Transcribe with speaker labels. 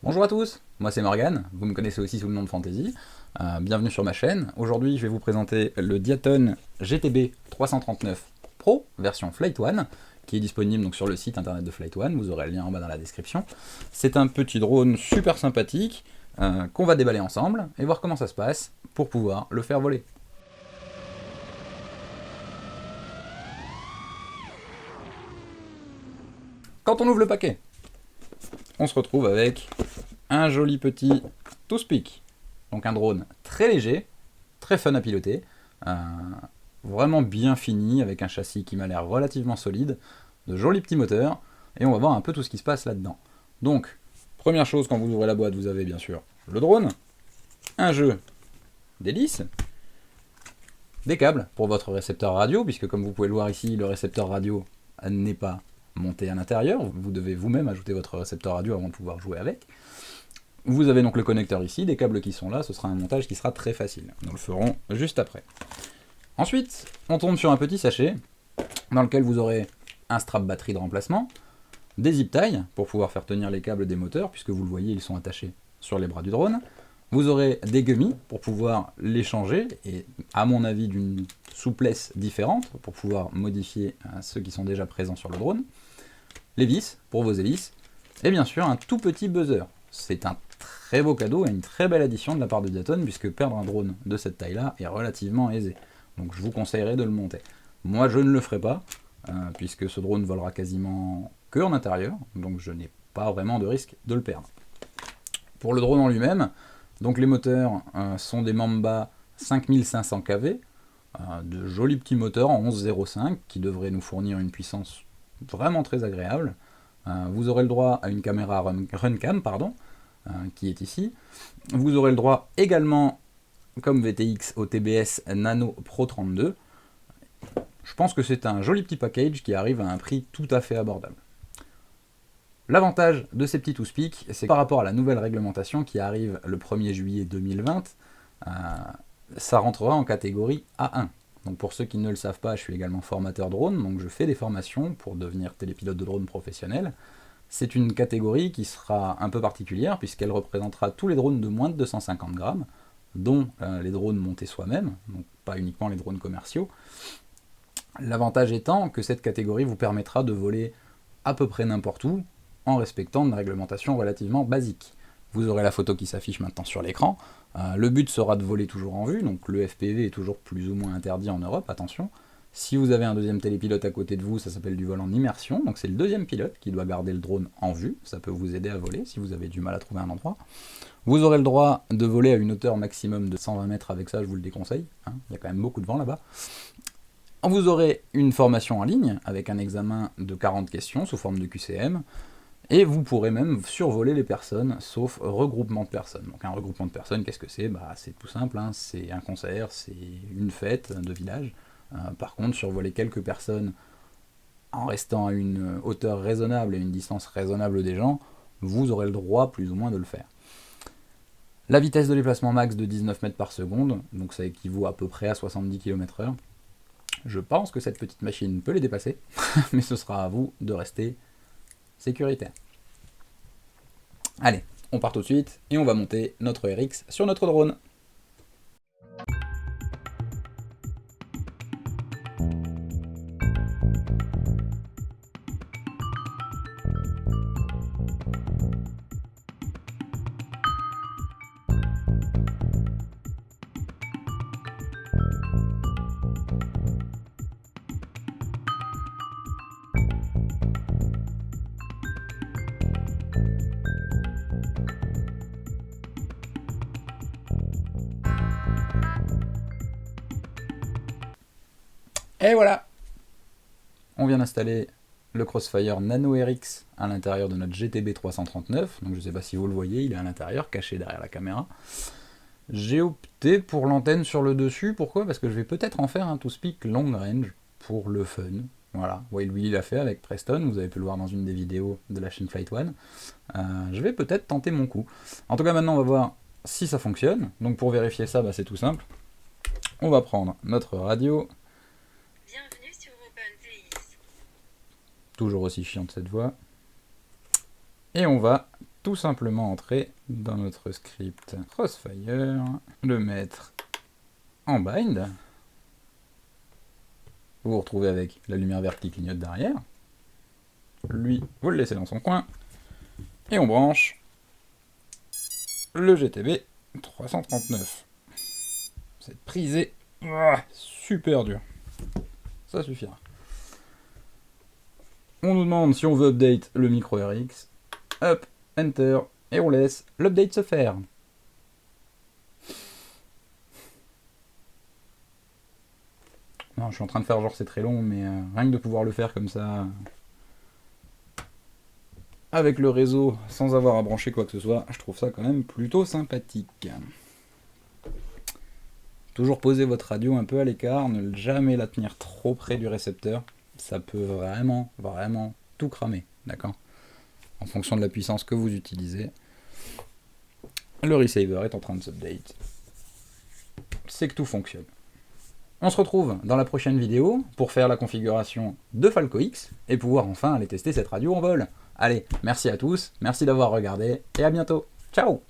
Speaker 1: Bonjour à tous, moi c'est Morgan, vous me connaissez aussi sous le nom de Fantasy. Bienvenue sur ma chaîne. Aujourd'hui je vais vous présenter le Diaton GTB 339 Pro version Flight One qui est disponible donc sur le site internet de Flight One, vous aurez le lien en bas dans la description. C'est un petit drone super sympathique qu'on va déballer ensemble et voir comment ça se passe pour pouvoir le faire voler. Quand on ouvre le paquet, on se retrouve avec un joli petit Toothpick. Donc un drone très léger, très fun à piloter, vraiment bien fini, avec un châssis qui m'a l'air relativement solide, de jolis petits moteurs, et on va voir un peu tout ce qui se passe là-dedans. Donc, première chose, quand vous ouvrez la boîte, vous avez bien sûr le drone, un jeu d'hélice, des câbles pour votre récepteur radio, puisque comme vous pouvez le voir ici, le récepteur radio n'est pas monté à l'intérieur, vous devez vous-même ajouter votre récepteur radio avant de pouvoir jouer avec. Vous avez donc le connecteur ici, des câbles qui sont là, ce sera un montage qui sera très facile. Nous le ferons juste après. Ensuite, on tombe sur un petit sachet dans lequel vous aurez un strap batterie de remplacement, des zip ties pour pouvoir faire tenir les câbles des moteurs, puisque vous le voyez, ils sont attachés sur les bras du drone. Vous aurez des gummies pour pouvoir les changer, et à mon avis d'une souplesse différente, pour pouvoir modifier ceux qui sont déjà présents sur le drone. Les vis pour vos hélices, et bien sûr un tout petit buzzer. C'est un très beau cadeau et une très belle addition de la part de Diaton, puisque perdre un drone de cette taille-là est relativement aisé. Donc je vous conseillerais de le monter. Moi je ne le ferai pas, puisque ce drone volera quasiment que en intérieur, donc je n'ai pas vraiment de risque de le perdre. Pour le drone en lui-même, donc les moteurs sont des Mamba 5500 kV, de jolis petits moteurs en 11,05 qui devraient nous fournir une puissance vraiment très agréable. Vous aurez le droit à une caméra RunCam, qui est ici. Vous aurez le droit également, comme VTX, au TBS Nano Pro 32. Je pense que c'est un joli petit package qui arrive à un prix tout à fait abordable. L'avantage de ces petits Toothpick, c'est que par rapport à la nouvelle réglementation qui arrive le 1er juillet 2020, ça rentrera en catégorie A1. Donc pour ceux qui ne le savent pas, je suis également formateur drone, donc je fais des formations pour devenir télépilote de drone professionnel. C'est une catégorie qui sera un peu particulière puisqu'elle représentera tous les drones de moins de 250 grammes, dont les drones montés soi-même, donc pas uniquement les drones commerciaux. L'avantage étant que cette catégorie vous permettra de voler à peu près n'importe où, en respectant une réglementation relativement basique. Vous aurez la photo qui s'affiche maintenant sur l'écran. Le but sera de voler toujours en vue, donc le FPV est toujours plus ou moins interdit en Europe, attention. Si vous avez un deuxième télépilote à côté de vous, ça s'appelle du vol en immersion, donc c'est le deuxième pilote qui doit garder le drone en vue, ça peut vous aider à voler si vous avez du mal à trouver un endroit. Vous aurez le droit de voler à une hauteur maximum de 120 mètres avec ça, je vous le déconseille, hein, il y a quand même beaucoup de vent là-bas. Vous aurez une formation en ligne avec un examen de 40 questions sous forme de QCM, et vous pourrez même survoler les personnes, sauf regroupement de personnes. Donc un regroupement de personnes, qu'est-ce que c'est ? C'est tout simple, hein, c'est un concert, c'est une fête de village. Par contre, survoler quelques personnes en restant à une hauteur raisonnable et une distance raisonnable des gens, vous aurez le droit plus ou moins de le faire. La vitesse de déplacement max de 19 mètres par seconde, donc ça équivaut à peu près à 70 km/h. Je pense que cette petite machine peut les dépasser, mais ce sera à vous de rester sécuritaire. Allez, on part tout de suite et on va monter notre RX sur notre drone. Et voilà, on vient d'installer le Crossfire Nano RX à l'intérieur de notre GTB 339. Donc je ne sais pas si vous le voyez, il est à l'intérieur, caché derrière la caméra. J'ai opté pour l'antenne sur le dessus. Pourquoi ? Parce que je vais peut-être en faire un Toothpick long range pour le fun. Voilà, Wild Willy l'a fait avec Preston, vous avez pu le voir dans une des vidéos de la chaîne Flight One. Je vais peut-être tenter mon coup. En tout cas, maintenant, on va voir si ça fonctionne. Donc pour vérifier ça, c'est tout simple. On va prendre notre radio.
Speaker 2: Bienvenue sur OpenTX.
Speaker 1: Toujours aussi chiante cette voix. Et on va tout simplement entrer dans notre script Crossfire, le mettre en bind. Vous vous retrouvez avec la lumière verte qui clignote derrière. Lui, vous le laissez dans son coin. Et on branche le GTB 339. Cette prise est super dure. Ça suffira. On nous demande si on veut update le micro RX. Up, Enter, et on laisse l'update se faire. Non, je suis en train de faire genre c'est très long, mais rien que de pouvoir le faire comme ça, avec le réseau, sans avoir à brancher quoi que ce soit, je trouve ça quand même plutôt sympathique. Toujours poser votre radio un peu à l'écart, ne jamais la tenir trop près du récepteur, ça peut vraiment tout cramer, d'accord ? En fonction de la puissance que vous utilisez. Le receiver est en train de s'update. C'est que tout fonctionne. On se retrouve dans la prochaine vidéo pour faire la configuration de Falco X et pouvoir enfin aller tester cette radio en vol. Allez, merci à tous, merci d'avoir regardé et à bientôt. Ciao!